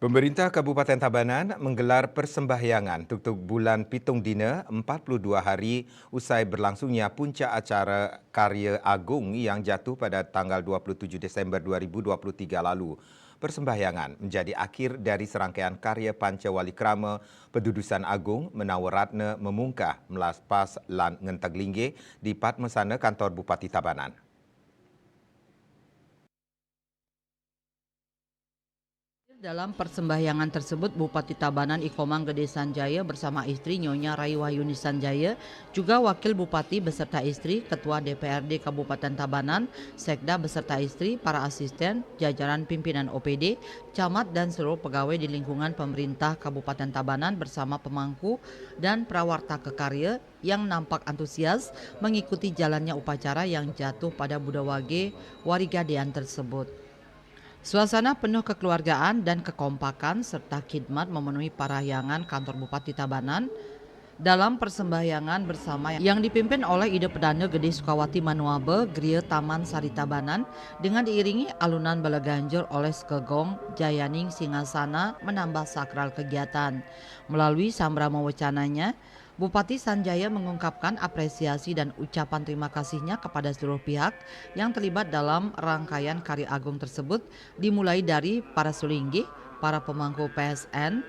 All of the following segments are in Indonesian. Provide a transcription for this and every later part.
Pemerintah Kabupaten Tabanan menggelar persembahyangan untuk bulan Pitung Dina 42 hari usai berlangsungnya puncak acara Karya Agung yang jatuh pada tanggal 27 Desember 2023 lalu. Persembahyangan menjadi akhir dari serangkaian karya Pancawali Krama Pedudusan Agung Menawaratna Memungkah Melaspas lan Ngentaglinggih di Padmasana Kantor Bupati Tabanan. Dalam persembahyangan tersebut, Bupati Tabanan Ikomang Gede Sanjaya bersama istri Nyonya Rai Wahyuni Sanjaya, juga Wakil Bupati beserta istri, Ketua DPRD Kabupaten Tabanan, Sekda beserta istri, para asisten, jajaran pimpinan OPD, camat dan seluruh pegawai di lingkungan pemerintah Kabupaten Tabanan bersama pemangku dan prawarta kekarya yang nampak antusias mengikuti jalannya upacara yang jatuh pada Budawage Warigadean tersebut. Suasana penuh kekeluargaan dan kekompakan serta khidmat memenuhi parahyangan kantor Bupati Tabanan dalam persembahyangan bersama yang dipimpin oleh Ide Pedana Gede Sukawati Manuabe Griya Taman Sari Tabanan dengan diiringi alunan balaganjur oleh Skegong Jayaning Singasana menambah sakral kegiatan. Melalui sambrama wacananya, Bupati Sanjaya mengungkapkan apresiasi dan ucapan terima kasihnya kepada seluruh pihak yang terlibat dalam rangkaian karya agung tersebut, dimulai dari para sulinggih, para pemangku PSN,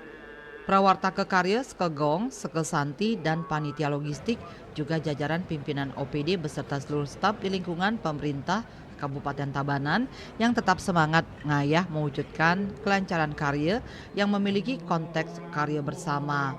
prawarta kekarya Skegong, Sekesanti, dan panitia logistik, juga jajaran pimpinan OPD beserta seluruh staf di lingkungan pemerintah Kabupaten Tabanan yang tetap semangat ngayah mewujudkan kelancaran karya yang memiliki konteks karya bersama.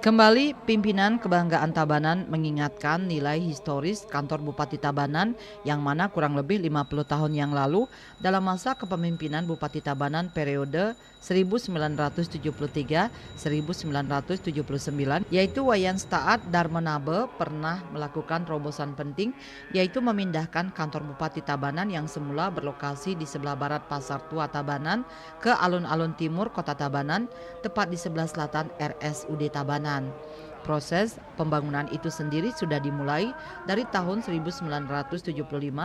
Kembali, pimpinan Kebanggaan Tabanan mengingatkan nilai historis kantor Bupati Tabanan yang mana kurang lebih 50 tahun yang lalu dalam masa kepemimpinan Bupati Tabanan periode 1973-1979 yaitu Wayan Staat Darmanabe pernah melakukan terobosan penting yaitu memindahkan kantor Bupati Tabanan yang semula berlokasi di sebelah barat Pasar Tua Tabanan ke alun-alun timur Kota Tabanan tepat di sebelah selatan RSUD Tabanan. Proses pembangunan itu sendiri sudah dimulai dari tahun 1975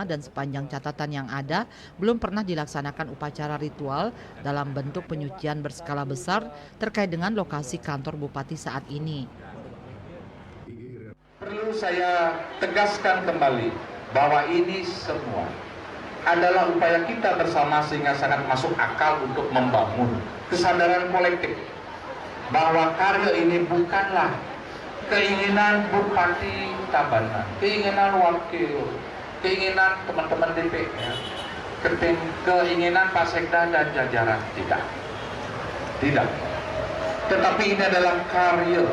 dan sepanjang catatan yang ada belum pernah dilaksanakan upacara ritual dalam bentuk penyucian berskala besar terkait dengan lokasi kantor Bupati saat ini. Perlu saya tegaskan kembali bahwa ini semua adalah upaya kita bersama sehingga sangat masuk akal untuk membangun kesadaran kolektif bahwa karya ini bukanlah keinginan Bupati Tabanan, keinginan wakil, keinginan teman-teman DPR, keinginan Pak Sekda dan jajaran, tidak. Tetapi ini adalah karya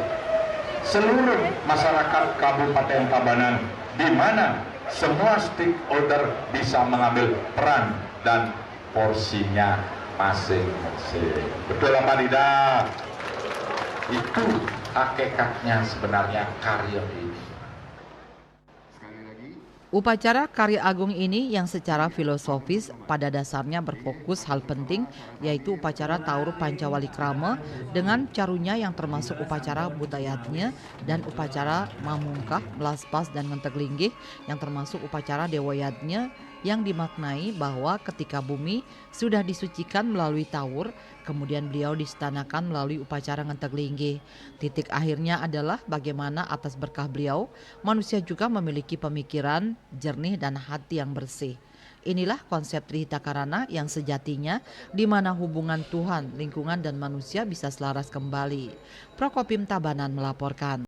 seluruh masyarakat Kabupaten Tabanan, di mana semua stakeholder bisa mengambil peran dan porsinya masing-masing. Betul apa tidak? Itu hakikatnya sebenarnya karya ini. Upacara Karya Agung ini yang secara filosofis pada dasarnya berfokus hal penting yaitu upacara Taur Pancawali Krama dengan carunya yang termasuk upacara budayatnya dan upacara Mamungkah, Melaspas dan Ngentaglinggih yang termasuk upacara Dewayatnya yang dimaknai bahwa ketika bumi sudah disucikan melalui Taur, kemudian beliau distanakan melalui upacara Ngentaglinggih. Titik akhirnya adalah bagaimana atas berkah beliau, manusia juga memiliki pemikiran jernih dan hati yang bersih. Inilah konsep Trihita Karana yang sejatinya di mana hubungan Tuhan, lingkungan dan manusia bisa selaras kembali. Prokopim Tabanan melaporkan.